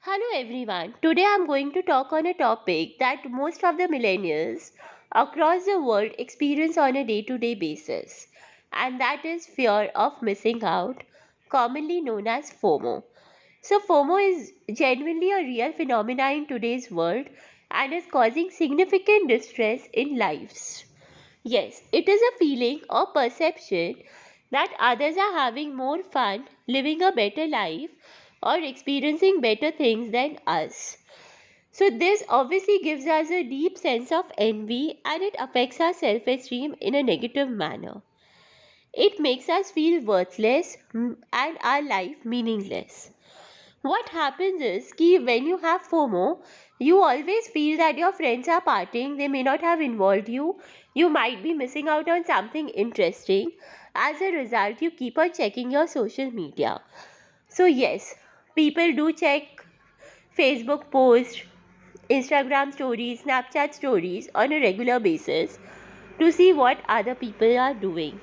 Hello everyone. Today I'm going to talk on a topic that most of the millennials across the world experience on a day-to-day basis, and that is fear of missing out, commonly known as FOMO. So FOMO is genuinely a real phenomenon in today's world and is causing significant distress in lives. Yes, it is a feeling or perception that others are having more fun, living a better life, or experiencing better things than us. So, this obviously gives us a deep sense of envy and it affects our self esteem in a negative manner. It makes us feel worthless and our life meaningless. What happens is कि when you have FOMO, you always feel that your friends are partying, they may not have involved you, you might be missing out on something interesting. As a result, you keep on checking your social media. So, yes, people do check Facebook posts, Instagram stories, Snapchat stories on a regular basis to see what other people are doing.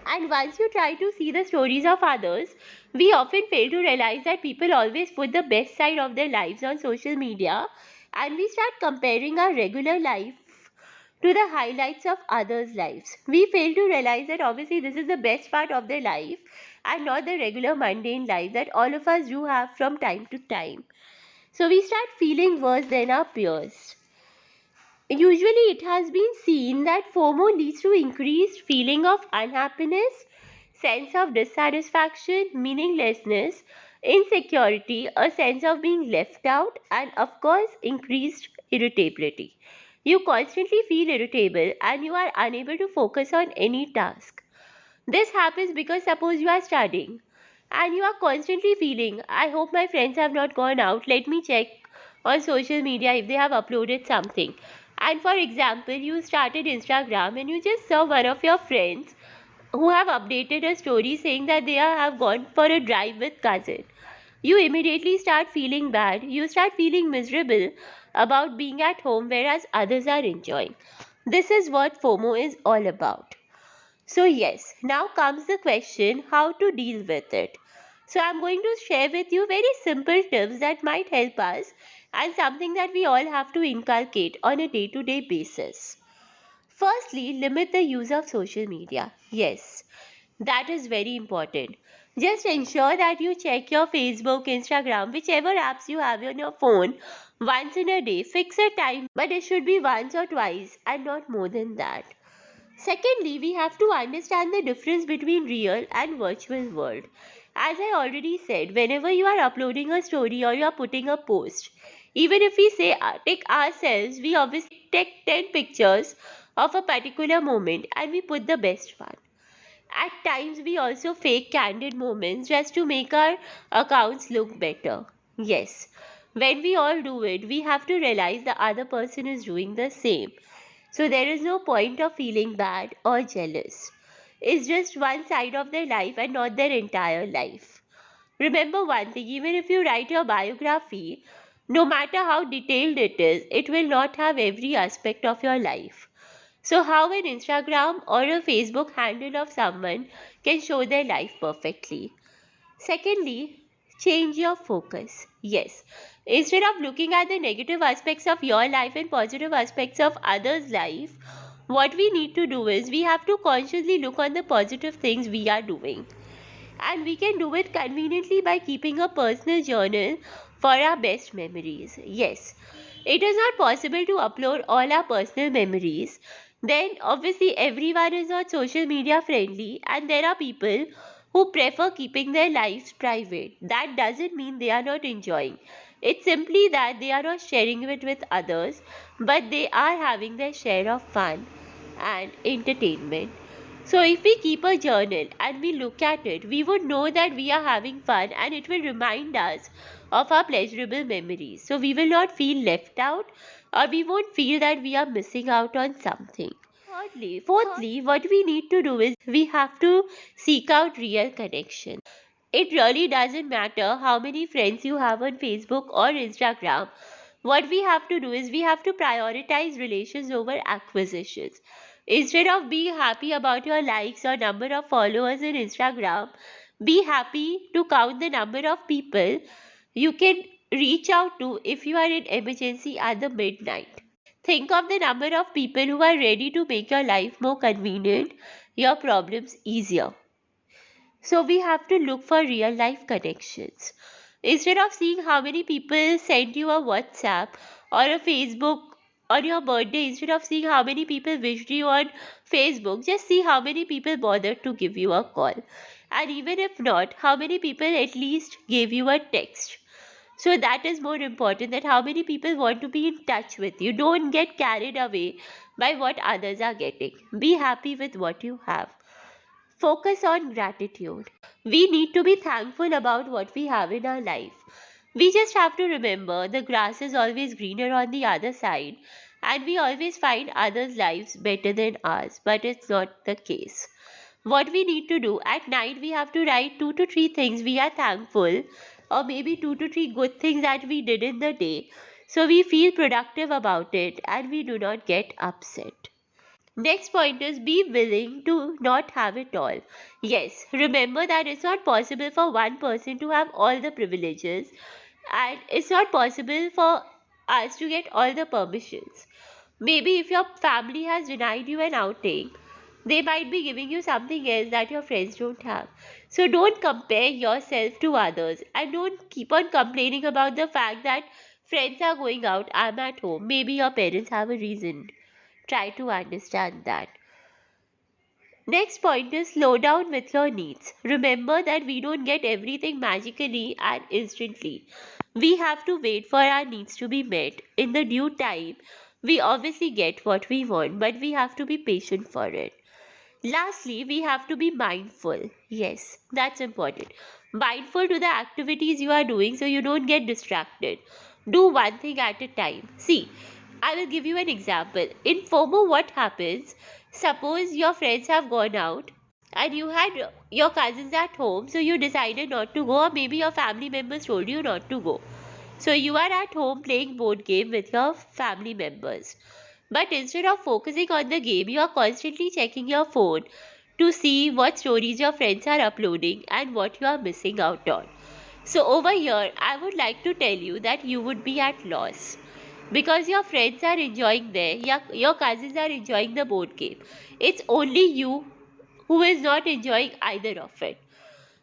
And once you try to see the stories of others, we often fail to realize that people always put the best side of their lives on social media, and we start comparing our regular life to the highlights of others' lives. We fail to realize that obviously this is the best part of their life and not the regular mundane life that all of us do have from time to time. So we start feeling worse than our peers. Usually, it has been seen that FOMO leads to increased feeling of unhappiness, sense of dissatisfaction, meaninglessness, insecurity, a sense of being left out, and of course, increased irritability. You constantly feel irritable and you are unable to focus on any task. This happens because suppose you are studying and you are constantly feeling, I hope my friends have not gone out. Let me check on social media if they have uploaded something. And for example, you started Instagram and you just saw one of your friends who have updated a story saying that they have gone for a drive with cousin. You immediately start feeling bad. You start feeling miserable about being at home whereas others are enjoying. This is what FOMO is all about. So, yes, now comes the question how to deal with it. So, I'm going to share with you very simple tips that might help us and something that we all have to inculcate on a day to day basis. Firstly, limit the use of social media. Yes, that is very important. Just ensure that you check your Facebook, Instagram, whichever apps you have on your phone once in a day. Fix a time, but it should be once or twice and not more than that. Secondly, we have to understand the difference between real and virtual world. As I already said, whenever you are uploading a story or you are putting a post, even if we say take ourselves, we obviously take 10 pictures of a particular moment and we put the best one. At times, we also fake candid moments just to make our accounts look better. Yes, when we all do it, we have to realize the other person is doing the same. So there is no point of feeling bad or jealous. It's just one side of their life and not their entire life. Remember one thing, even if you write your biography, no matter how detailed it is, it will not have every aspect of your life. So, how an Instagram or a Facebook handle of someone can show their life perfectly. Secondly, change your focus. Yes, instead of looking at the negative aspects of your life and positive aspects of others' life, what we need to do is we have to consciously look on the positive things we are doing. And we can do it conveniently by keeping a personal journal for our best memories. Yes, it is not possible to upload all our personal memories. Then, obviously, everyone is not social media friendly, and there are people who prefer keeping their lives private. That doesn't mean they are not enjoying. It's simply that they are not sharing it with others, but they are having their share of fun and entertainment. So, if we keep a journal and we look at it, we would know that we are having fun and it will remind us of our pleasurable memories. So, we will not feel left out or we won't feel that we are missing out on something. Fourthly, what we need to do is we have to seek out real connection. It really doesn't matter how many friends you have on Facebook or Instagram. What we have to do is we have to prioritize relations over acquisitions. Instead of being happy about your likes or number of followers on Instagram, be happy to count the number of people you can reach out to if you are in emergency at the midnight. Think of the number of people who are ready to make your life more convenient, your problems easier. So we have to look for real life connections. Instead of seeing how many people sent you a WhatsApp or a Facebook on your birthday, instead of seeing how many people wished you on Facebook, just see how many people bothered to give you a call. And even if not, how many people at least gave you a text. So that is more important, that how many people want to be in touch with you. Don't get carried away by what others are getting. Be happy with what you have. Focus on gratitude. We need to be thankful about what we have in our life. We just have to remember the grass is always greener on the other side, and we always find others' lives better than ours, but it's not the case. What we need to do at night, we have to write 2 to 3 things we are thankful, or maybe 2 to 3 good things that we did in the day, so we feel productive about it and we do not get upset. Next point is be willing to not have it all. Yes, remember that it's not possible for one person to have all the privileges, and it's not possible for us to get all the permissions. Maybe if your family has denied you an outing, they might be giving you something else that your friends don't have. So don't compare yourself to others, and don't keep on complaining about the fact that friends are going out, I'm at home. Maybe your parents have a reason. Try to understand that. Next point is slow down with your needs. Remember that we don't get everything magically and instantly. We have to wait for our needs to be met. In the due time, we obviously get what we want, but we have to be patient for it. Lastly, we have to be mindful. Yes, that's important. Mindful to the activities you are doing so you don't get distracted. Do one thing at a time. See, I will give you an example. In FOMO, what happens? Suppose your friends have gone out and you had your cousins at home, so you decided not to go, or maybe your family members told you not to go. So you are at home playing board game with your family members. But instead of focusing on the game, you are constantly checking your phone to see what stories your friends are uploading and what you are missing out on. So over here, I would like to tell you that you would be at loss because your friends are enjoying there, your cousins are enjoying the board game. It's only you who is not enjoying either of it.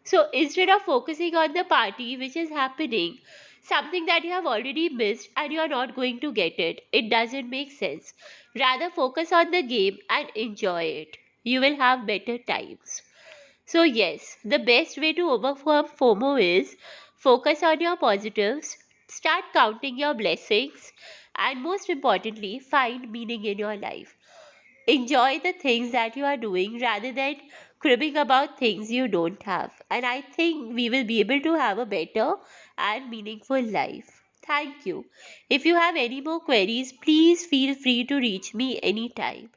So instead of focusing on the party which is happening, something that you have already missed and you are not going to get it, it doesn't make sense. Rather focus on the game and enjoy it. You will have better times. So, yes, the best way to overcome FOMO is focus on your positives, start counting your blessings, and most importantly, find meaning in your life. Enjoy the things that you are doing rather than cribbing about things you don't have. And I think we will be able to have a better and meaningful life. Thank you. If you have any more queries, please feel free to reach me anytime.